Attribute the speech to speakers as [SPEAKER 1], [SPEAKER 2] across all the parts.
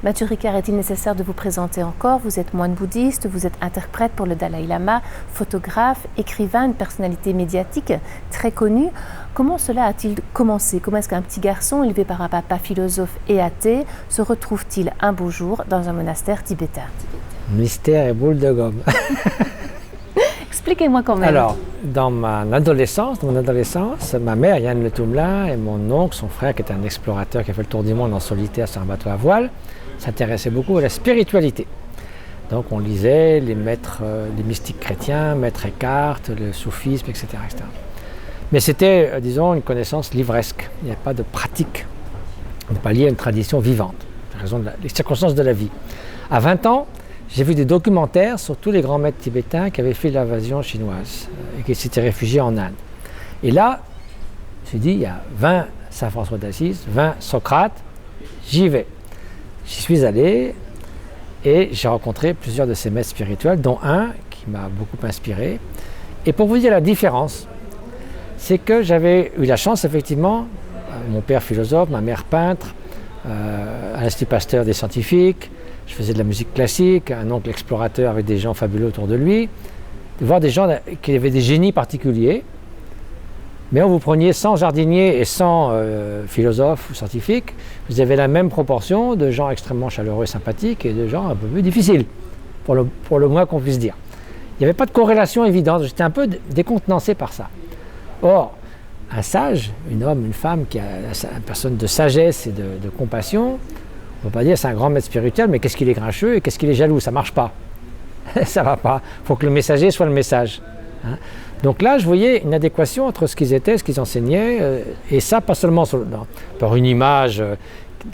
[SPEAKER 1] Mathieu Ricard, est-il nécessaire de vous présenter encore? Vous êtes moine bouddhiste, vous êtes interprète pour le Dalai Lama, photographe, écrivain, une personnalité médiatique très connue. Comment cela a-t-il commencé? Comment est-ce qu'un petit garçon élevé par un papa philosophe et athée se retrouve-t-il un beau jour dans un monastère tibétain?
[SPEAKER 2] Mystère et boule de gomme.
[SPEAKER 1] Expliquez-moi quand même.
[SPEAKER 2] Alors, dans mon adolescence, ma mère, Yann Le Toumelin, et mon oncle, son frère, qui était un explorateur qui a fait le tour du monde en solitaire sur un bateau à voile, s'intéressaient beaucoup à la spiritualité. Donc on lisait les maîtres, les mystiques chrétiens, Maître Eckhart, le soufisme, etc., etc. Mais c'était, disons, une livresque. Il n'y avait pas de pratique. On n'est pas lié à une tradition vivante, en raison des circonstances de la vie. À 20 ans, j'ai vu des documentaires sur tous les grands maîtres tibétains qui avaient fait l'invasion chinoise et qui s'étaient réfugiés en Inde. Et là, je me suis dit, il y a 20 Saint François d'Assise, 20 Socrate, j'y vais. J'y suis allé et j'ai rencontré plusieurs de ces maîtres spirituels, dont un qui m'a beaucoup inspiré. Et pour vous dire la différence, c'est que j'avais eu la chance, effectivement, mon père philosophe, ma mère peintre, à l'Institut Pasteur des scientifiques, je faisais de la musique classique, un oncle explorateur avec des gens fabuleux autour de lui, de voir des gens qui avaient des génies particuliers, mais on vous preniez 100 jardiniers et 100 philosophes ou scientifiques, vous avez la même proportion de gens extrêmement chaleureux et sympathiques et de gens un peu plus difficiles, pour le moins qu'on puisse dire. Il n'y avait pas de corrélation évidente, j'étais un peu décontenancé par ça. Or, un sage, un homme, une femme qui a une personne de sagesse et de compassion, on ne peut pas dire c'est un grand maître spirituel, mais qu'est-ce qu'il est grincheux et qu'est-ce qu'il est jaloux, ça ne marche pas. Ça ne va pas, il faut que le messager soit le message. Hein. Donc là, je voyais une adéquation entre ce qu'ils étaient, ce qu'ils enseignaient, et ça, pas seulement par une image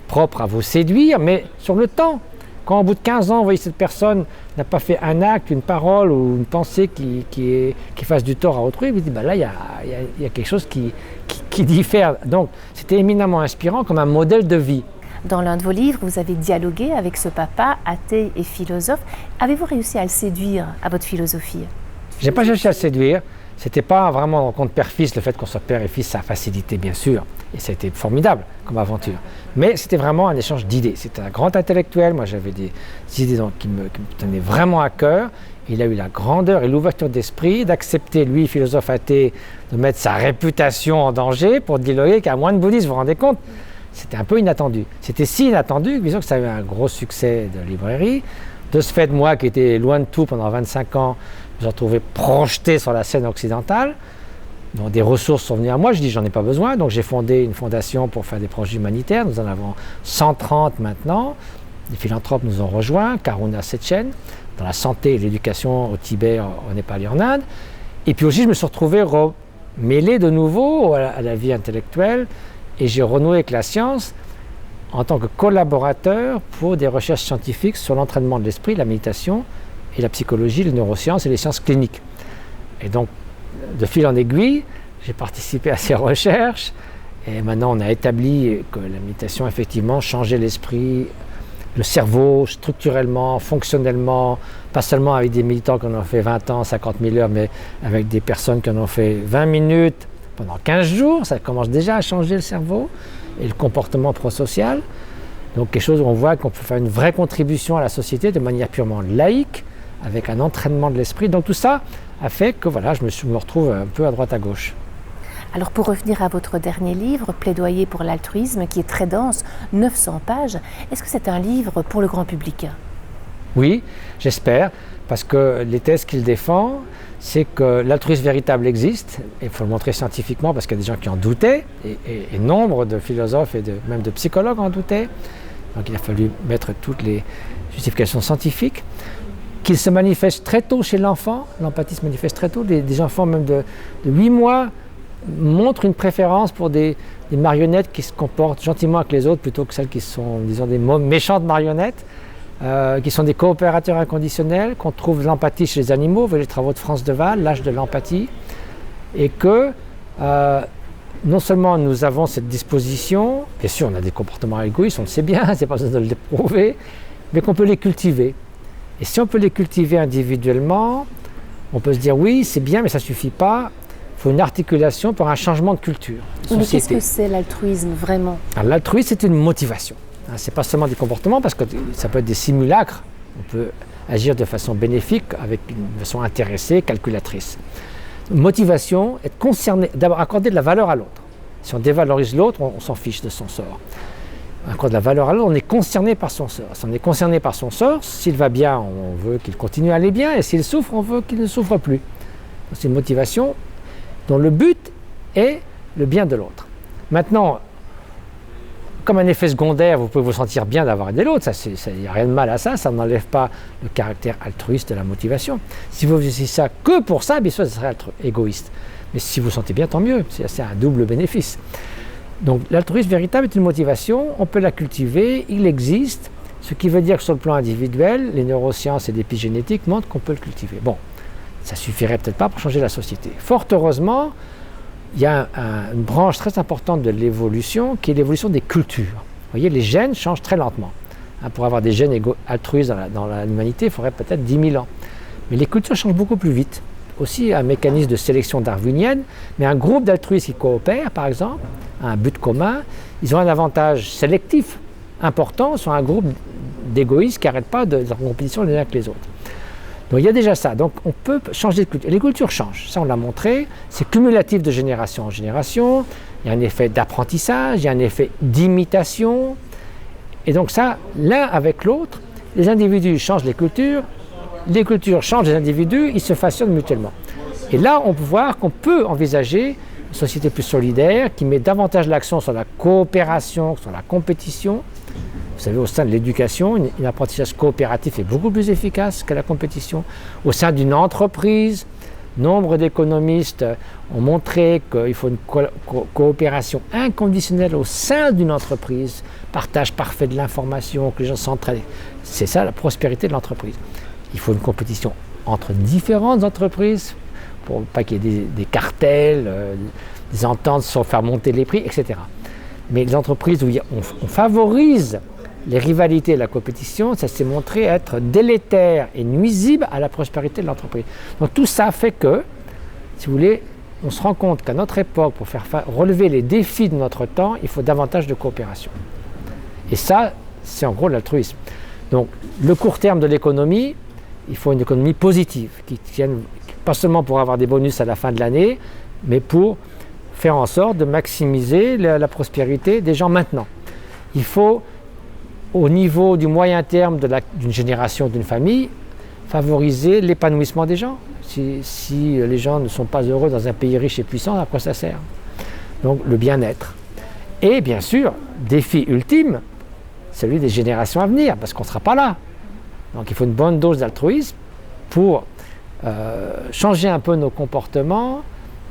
[SPEAKER 2] propre à vous séduire, mais sur le temps. Quand au bout de 15 ans, vous voyez cette personne n'a pas fait un acte, une parole ou une pensée qui fasse du tort à autrui, vous dites, ben là, il y a quelque chose qui diffère. Donc, c'était éminemment inspirant comme un modèle de vie.
[SPEAKER 1] Dans l'un de vos livres, vous avez dialogué avec ce papa, athée et philosophe. Avez-vous réussi à le séduire à votre philosophie?
[SPEAKER 2] Je n'ai pas cherché à le séduire. C'était pas vraiment en rencontre père-fils, le fait qu'on soit père et fils, ça a facilité bien sûr, et ça a été formidable comme aventure. Mais c'était vraiment un échange d'idées. C'était un grand intellectuel, moi j'avais des idées qui me tenaient vraiment à cœur. Il a eu la grandeur et l'ouverture d'esprit d'accepter, lui, philosophe athée, de mettre sa réputation en danger pour dialoguer qu'à moins de bouddhistes, vous vous rendez compte? C'était un peu inattendu. C'était si inattendu, disons que ça a eu un gros succès de librairie. De ce fait, moi qui étais loin de tout pendant 25 ans, je me suis retrouvé projeté sur la scène occidentale. Donc des ressources sont venues à moi, je dis j'en ai pas besoin, donc j'ai fondé une fondation pour faire des projets humanitaires. Nous en avons 130 maintenant. Les philanthropes nous ont rejoints, Karuna Setchen, dans la santé et l'éducation au Tibet, au Népal et en Inde. Et puis aussi je me suis retrouvé mêlé de nouveau à la vie intellectuelle et j'ai renoué avec la science en tant que collaborateur pour des recherches scientifiques sur l'entraînement de l'esprit, la méditation et la psychologie, les neurosciences et les sciences cliniques. Et donc, de fil en aiguille, j'ai participé à ces recherches et maintenant on a établi que la méditation effectivement changeait l'esprit, le cerveau structurellement, fonctionnellement, pas seulement avec des méditants qui en ont fait 20 ans, 50 000 heures, mais avec des personnes qui en ont fait 20 minutes pendant 15 jours, ça commence déjà à changer le cerveau et le comportement prosocial. Donc quelque chose où on voit qu'on peut faire une vraie contribution à la société de manière purement laïque, avec un entraînement de l'esprit. Donc tout ça a fait que voilà, je me retrouve un peu à droite à gauche.
[SPEAKER 1] Alors pour revenir à votre dernier livre, Plaidoyer pour l'altruisme, qui est très dense, 900 pages, est-ce que c'est un livre pour le grand public? Oui, j'espère, parce que les thèses qu'il défend, c'est que l'altruisme véritable existe, et il faut le montrer scientifiquement parce qu'il y a des gens qui en doutaient, et nombre de philosophes et même de psychologues en doutaient. Donc il a fallu mettre toutes les justifications scientifiques, qu'il se manifeste très tôt chez l'enfant, l'empathie se manifeste très tôt, des enfants même de 8 mois montrent une préférence pour des marionnettes qui se comportent gentiment avec les autres plutôt que celles qui sont, disons, des méchantes marionnettes. Qui sont des coopérateurs inconditionnels, qu'on trouve l'empathie chez les animaux, vous voyez les travaux de France Deval, l'âge de l'empathie, et que non seulement nous avons cette disposition, bien sûr on a des comportements égoïstes, on le sait bien, c'est pas besoin de les prouver, mais qu'on peut les cultiver. Et si on peut les cultiver individuellement, on peut se dire oui, c'est bien, mais ça suffit pas, il faut une articulation pour un changement de culture. Mais qu'est-ce que c'est l'altruisme vraiment?
[SPEAKER 2] Alors, l'altruisme, c'est une motivation. Ce n'est pas seulement des comportements, parce que ça peut être des simulacres. On peut agir de façon bénéfique, de façon intéressée, calculatrice. Motivation, être concerné, d'abord accorder de la valeur à l'autre. Si on dévalorise l'autre, on s'en fiche de son sort. Accorder de la valeur à l'autre, on est concerné par son sort. Si on est concerné par son sort, s'il va bien, on veut qu'il continue à aller bien, et s'il souffre, on veut qu'il ne souffre plus. C'est une motivation dont le but est le bien de l'autre. Maintenant, comme un effet secondaire, vous pouvez vous sentir bien d'avoir aidé l'autre, il n'y a rien de mal à ça, ça n'enlève pas le caractère altruiste de la motivation. Si vous faisiez ça que pour ça, bien sûr, ce serait égoïste. Mais si vous vous sentez bien, tant mieux, c'est un double bénéfice. Donc l'altruisme véritable est une motivation, on peut la cultiver, il existe, ce qui veut dire que sur le plan individuel, les neurosciences et l'épigénétique montrent qu'on peut le cultiver. Bon, ça suffirait peut-être pas pour changer la société. Fort heureusement, il y a une branche très importante de l'évolution qui est l'évolution des cultures. Vous voyez, les gènes changent très lentement. Pour avoir des gènes altruistes dans l'humanité, il faudrait peut-être 10 000 ans. Mais les cultures changent beaucoup plus vite. Aussi un mécanisme de sélection darwinienne, mais un groupe d'altruistes qui coopèrent, par exemple, à un but commun, ils ont un avantage sélectif important sur un groupe d'égoïstes qui n'arrêtent pas de leur compétition les uns avec les autres. Donc il y a déjà ça, donc on peut changer de culture. Les cultures changent, ça on l'a montré, c'est cumulatif de génération en génération, il y a un effet d'apprentissage, il y a un effet d'imitation, et donc ça, l'un avec l'autre, les individus changent les cultures changent les individus, ils se façonnent mutuellement. Et là, on peut voir qu'on peut envisager une société plus solidaire, qui met davantage l'accent sur la coopération, sur la compétition. Vous savez, au sein de l'éducation, un apprentissage coopératif est beaucoup plus efficace que la compétition. Au sein d'une entreprise, nombre d'économistes ont montré qu'il faut une coopération inconditionnelle au sein d'une entreprise, partage parfait de l'information, que les gens s'entraident. C'est ça la prospérité de l'entreprise. Il faut une compétition entre différentes entreprises pour pas qu'il y ait des cartels, des ententes sur faire monter les prix, etc. Mais les entreprises où on favorise les rivalités et la compétition, ça s'est montré être délétère et nuisible à la prospérité de l'entreprise. Donc tout ça fait que, si vous voulez, on se rend compte qu'à notre époque, pour relever les défis de notre temps, il faut davantage de coopération. Et ça, c'est en gros l'altruisme. Donc le court terme de l'économie, il faut une économie positive, qui tienne pas seulement pour avoir des bonus à la fin de l'année, mais pour faire en sorte de maximiser la prospérité des gens maintenant. Il faut, au niveau du moyen terme d'une génération, d'une famille, favoriser l'épanouissement des gens. Si les gens ne sont pas heureux dans un pays riche et puissant, à quoi ça sert? Donc le bien-être. Et bien sûr, défi ultime, celui des générations à venir, parce qu'on ne sera pas là. Donc il faut une bonne dose d'altruisme pour changer un peu nos comportements,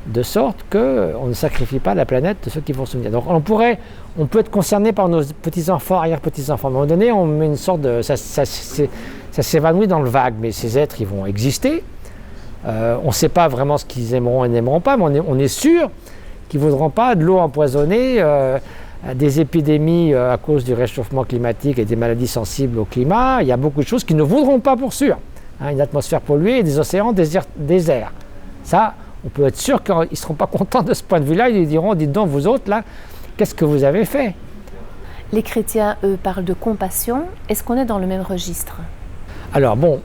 [SPEAKER 2] de sorte qu'on ne sacrifie pas la planète de ceux qui vont se venir. Donc on peut être concerné par nos petits-enfants, arrière-petits-enfants. À un moment donné, on met une sorte de... Ça s'évanouit dans le vague, mais ces êtres, ils vont exister. On ne sait pas vraiment ce qu'ils aimeront et n'aimeront pas, mais on est sûr qu'ils ne voudront pas de l'eau empoisonnée, des épidémies à cause du réchauffement climatique et des maladies sensibles au climat. Il y a beaucoup de choses qu'ils ne voudront pas pour sûr. Une atmosphère polluée et des océans déserts. Ça, on peut être sûr qu'ils ne seront pas contents de ce point de vue-là. Ils diront, dites donc, vous autres, là, qu'est-ce que vous avez fait?
[SPEAKER 1] Les chrétiens, eux, parlent de compassion. Est-ce qu'on est dans le même registre?
[SPEAKER 2] Alors, bon,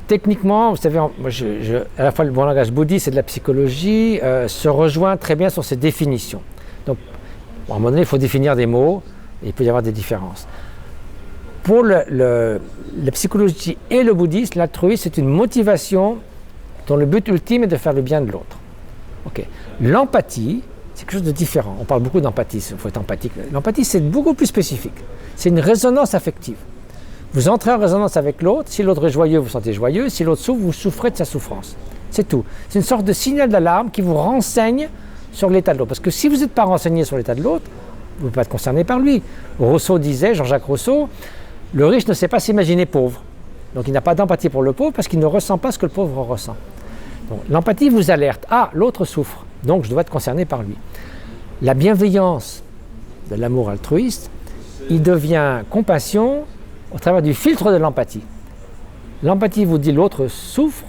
[SPEAKER 2] techniquement, vous savez, à la fois le bon langage bouddhiste et de la psychologie se rejoint très bien sur ces définitions. Donc, à un moment donné, il faut définir des mots et il peut y avoir des différences. Pour la psychologie et le bouddhisme, l'altruisme, c'est une motivation dont le but ultime est de faire le bien de l'autre. Okay. L'empathie, c'est quelque chose de différent. On parle beaucoup d'empathie, il faut être empathique. L'empathie, c'est beaucoup plus spécifique. C'est une résonance affective. Vous entrez en résonance avec l'autre, si l'autre est joyeux, vous vous sentez joyeux, si l'autre souffre, vous souffrez de sa souffrance. C'est tout. C'est une sorte de signal d'alarme qui vous renseigne sur l'état de l'autre. Parce que si vous n'êtes pas renseigné sur l'état de l'autre, vous ne pouvez pas être concerné par lui. Rousseau disait, Jean-Jacques Rousseau, le riche ne sait pas s'imaginer pauvre. Donc il n'a pas d'empathie pour le pauvre parce qu'il ne ressent pas ce que le pauvre ressent. Donc, l'empathie vous alerte. Ah, l'autre souffre, donc je dois être concerné par lui. La bienveillance de l'amour altruiste, il devient compassion au travers du filtre de l'empathie. L'empathie vous dit l'autre souffre,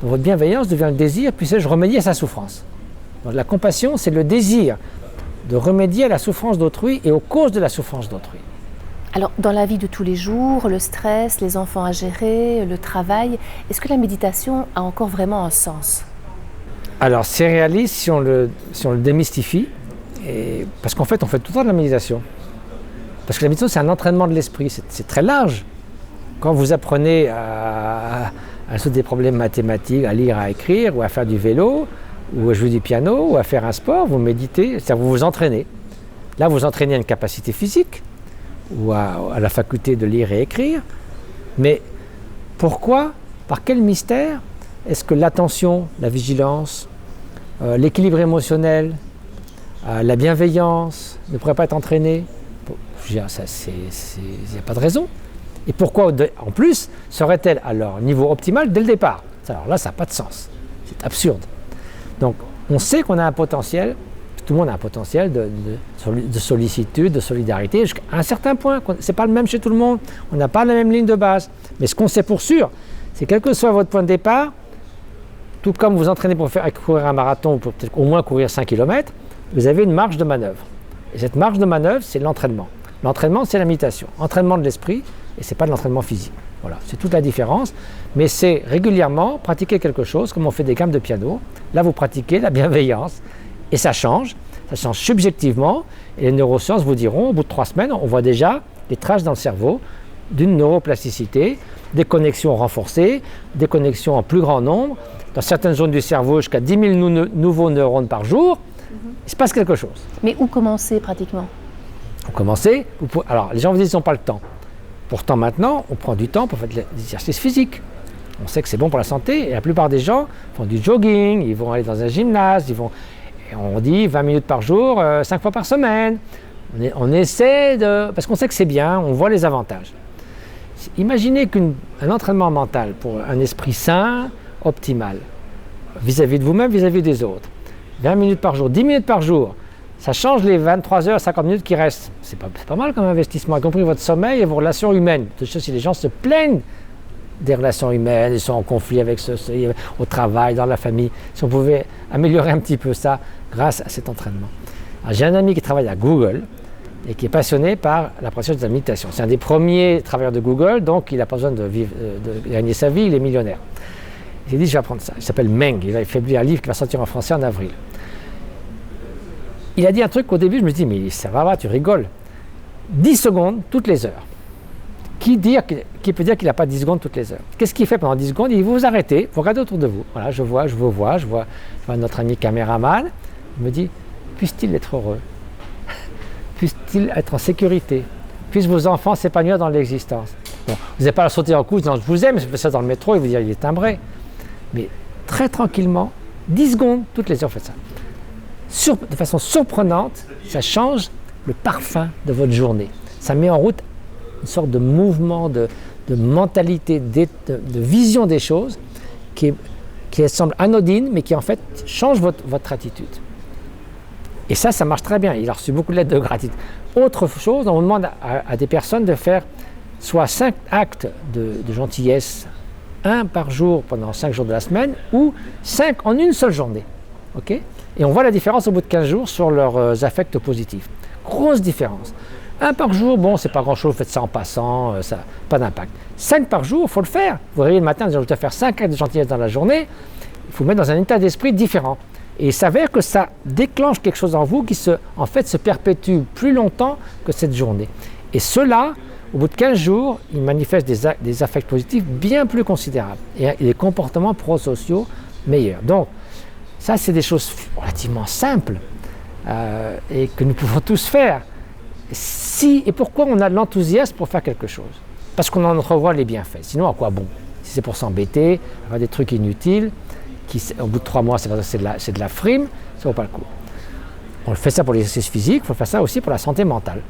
[SPEAKER 2] donc votre bienveillance devient le désir, puis-je remédier à sa souffrance. Donc la compassion, c'est le désir de remédier à la souffrance d'autrui et aux causes de la souffrance d'autrui.
[SPEAKER 1] Alors, dans la vie de tous les jours, le stress, les enfants à gérer, le travail, est-ce que la méditation a encore vraiment un sens?
[SPEAKER 2] Alors, c'est réaliste si on le démystifie, parce qu'en fait, on fait tout le temps de la méditation. Parce que la méditation, c'est un entraînement de l'esprit, c'est très large. Quand vous apprenez à résoudre des problèmes mathématiques, à lire, à écrire, ou à faire du vélo, ou à jouer du piano, ou à faire un sport, vous méditez, c'est-à-dire vous vous entraînez. Là, vous entraînez à une capacité physique, ou à la faculté de lire et écrire. Mais pourquoi, par quel mystère, est-ce que l'attention, la vigilance, l'équilibre émotionnel, la bienveillance ne pourraient pas être entraînés? Il n'y a pas de raison. Et pourquoi, en plus, serait-elle à leur niveau optimal dès le départ? Alors là, ça n'a pas de sens. C'est absurde. Donc, on sait qu'on a un potentiel, tout le monde a un potentiel de sollicitude, de solidarité, jusqu'à un certain point. Ce n'est pas le même chez tout le monde, on n'a pas la même ligne de base. Mais ce qu'on sait pour sûr, c'est quel que soit votre point de départ, tout comme vous entraînez pour courir un marathon ou pour peut-être au moins courir 5 km, vous avez une marge de manœuvre. Et cette marge de manœuvre, c'est l'entraînement. L'entraînement, c'est la méditation. Entraînement de l'esprit, et ce n'est pas de l'entraînement physique. Voilà, c'est toute la différence. Mais c'est régulièrement pratiquer quelque chose, comme on fait des gammes de piano. Là, vous pratiquez la bienveillance, et ça change subjectivement. Et les neurosciences vous diront, au bout de 3 semaines, on voit déjà les traces dans le cerveau d'une neuroplasticité, des connexions renforcées, des connexions en plus grand nombre, dans certaines zones du cerveau jusqu'à 10 000 nouveaux neurones par jour. Il se passe quelque chose.
[SPEAKER 1] Mais où commencer pratiquement?
[SPEAKER 2] Pour commencer, alors les gens vous disent qu'ils n'ont pas le temps. Pourtant maintenant, on prend du temps pour faire des exercices physiques. On sait que c'est bon pour la santé et la plupart des gens font du jogging, ils vont aller dans un gymnase, et on dit 20 minutes par jour, 5 fois par semaine. On essaie parce qu'on sait que c'est bien, on voit les avantages. Imaginez qu'un entraînement mental pour un esprit sain, optimal, vis-à-vis de vous-même, vis-à-vis des autres, 20 minutes par jour, 10 minutes par jour, ça change les 23 heures, 50 minutes qui restent. C'est pas mal comme investissement, y compris votre sommeil et vos relations humaines. De choses, si les gens se plaignent des relations humaines, ils sont en conflit avec au travail, dans la famille, si on pouvait améliorer un petit peu ça grâce à cet entraînement. Alors, j'ai un ami qui travaille à Google et qui est passionné par la pratique de la méditation. C'est un des premiers travailleurs de Google, donc il n'a pas besoin de gagner sa vie, il est millionnaire. Il dit, je vais apprendre ça. Il s'appelle Meng, il a publié un livre qui va sortir en français en avril. Il a dit un truc qu'au début, je me dis, mais ça va, tu rigoles. 10 secondes toutes les heures. Qui peut dire qu'il n'a pas 10 secondes toutes les heures? Qu'est-ce qu'il fait pendant 10 secondes? Il vous arrêtez, vous regardez autour de vous. Voilà, je vois notre ami caméraman. Il me dit, puisse-t-il être heureux? Puisse-t-il être en sécurité? Puissent vos enfants s'épanouir dans l'existence? Bon, vous n'avez pas à sauter en cou, disant, je vous aime, je fais ça dans le métro, et vous dire, il est timbré. Mais très tranquillement, 10 secondes toutes les heures, faites ça. De façon surprenante, ça change le parfum de votre journée. Ça met en route une sorte de mouvement, de mentalité, de vision des choses qui semble anodine, mais qui en fait change votre attitude. Et ça marche très bien. Il a reçu beaucoup de lettres de gratitude. Autre chose, on demande à des personnes de faire soit 5 actes de gentillesse, 1 par jour pendant 5 jours de la semaine, ou 5 en une seule journée. Okay? Et on voit la différence au bout de 15 jours sur leurs affects positifs. Grosse différence. 1 par jour, bon, c'est pas grand-chose, faites ça en passant, ça pas d'impact. 5 par jour, il faut le faire. Vous réveillez le matin en disant, je dois faire 5 actes de gentillesse dans la journée, il faut mettre dans un état d'esprit différent. Et il s'avère que ça déclenche quelque chose en vous qui se perpétue plus longtemps que cette journée. Et cela, au bout de 15 jours, il manifeste des affects positifs bien plus considérables et des comportements prosociaux meilleurs. Donc, ça, c'est des choses relativement simples et que nous pouvons tous faire. Et pourquoi on a de l'enthousiasme pour faire quelque chose? Parce qu'on en entrevoit les bienfaits. Sinon, à quoi bon? Si c'est pour s'embêter, avoir des trucs inutiles, au bout de 3 mois, c'est de la frime, ça ne vaut pas le coup. On fait ça pour l'exercice physique, il faut faire ça aussi pour la santé mentale.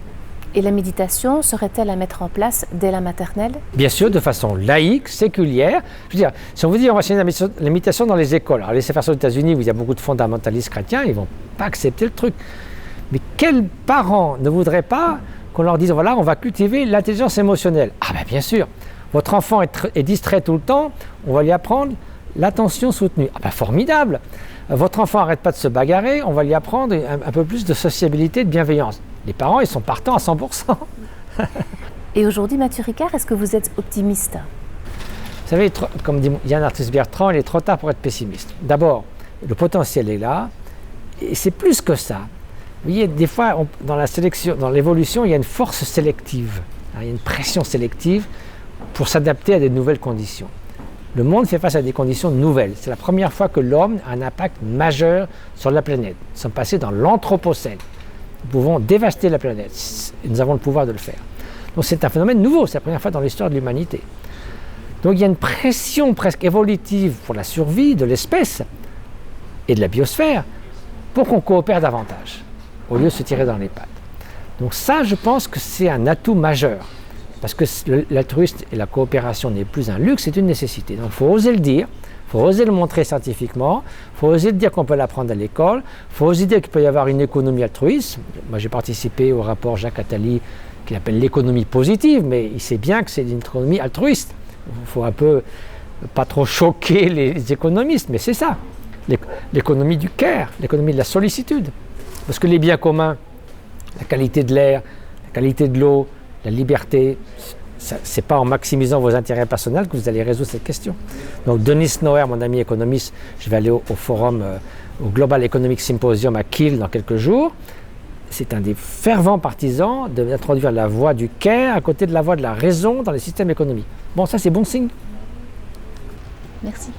[SPEAKER 1] Et la méditation serait-elle à mettre en place dès la maternelle?
[SPEAKER 2] Bien sûr, de façon laïque, séculière. Je veux dire, si on vous dit on va enseigner la méditation dans les écoles, alors laissez faire ça aux États-Unis où il y a beaucoup de fondamentalistes chrétiens, ils ne vont pas accepter le truc. Mais quels parents ne voudraient pas qu'on leur dise, voilà, on va cultiver l'intelligence émotionnelle? Ah ben bien sûr, votre enfant est distrait tout le temps, on va lui apprendre l'attention soutenue. Ah ben formidable. Votre enfant n'arrête pas de se bagarrer, on va lui apprendre un peu plus de sociabilité, de bienveillance. Les parents, ils sont partants à 100%.
[SPEAKER 1] Et aujourd'hui, Mathieu Ricard, est-ce que vous êtes optimiste?
[SPEAKER 2] Vous savez, comme dit Yann Arthus-Bertrand, il est trop tard pour être pessimiste. D'abord, le potentiel est là, et c'est plus que ça. Vous voyez, des fois, dans la sélection, dans l'évolution, il y a une force sélective, il y a une pression sélective pour s'adapter à des nouvelles conditions. Le monde fait face à des conditions nouvelles. C'est la première fois que l'homme a un impact majeur sur la planète. Nous sommes passés dans l'anthropocène. Nous pouvons dévaster la planète. Et nous avons le pouvoir de le faire. Donc c'est un phénomène nouveau, c'est la première fois dans l'histoire de l'humanité. Donc il y a une pression presque évolutive pour la survie de l'espèce et de la biosphère pour qu'on coopère davantage, au lieu de se tirer dans les pattes. Donc ça, je pense que c'est un atout majeur, parce que l'altruisme et la coopération n'est plus un luxe, c'est une nécessité. Donc il faut oser le dire, il faut oser le montrer scientifiquement, il faut oser dire qu'on peut l'apprendre à l'école, il faut oser dire qu'il peut y avoir une économie altruiste. Moi j'ai participé au rapport Jacques Attali qu'il appelle l'économie positive, mais il sait bien que c'est une économie altruiste. Il faut un peu pas trop choquer les économistes, mais c'est ça. L'économie du care, l'économie de la sollicitude. Parce que les biens communs, la qualité de l'air, la qualité de l'eau, la liberté, ce n'est pas en maximisant vos intérêts personnels que vous allez résoudre cette question. Donc Denis Noer, mon ami économiste, je vais aller au forum, au Global Economic Symposium à Kiel dans quelques jours. C'est un des fervents partisans d'introduire la voie du care à côté de la voie de la raison dans les systèmes économiques. Bon, ça c'est bon signe.
[SPEAKER 1] Merci.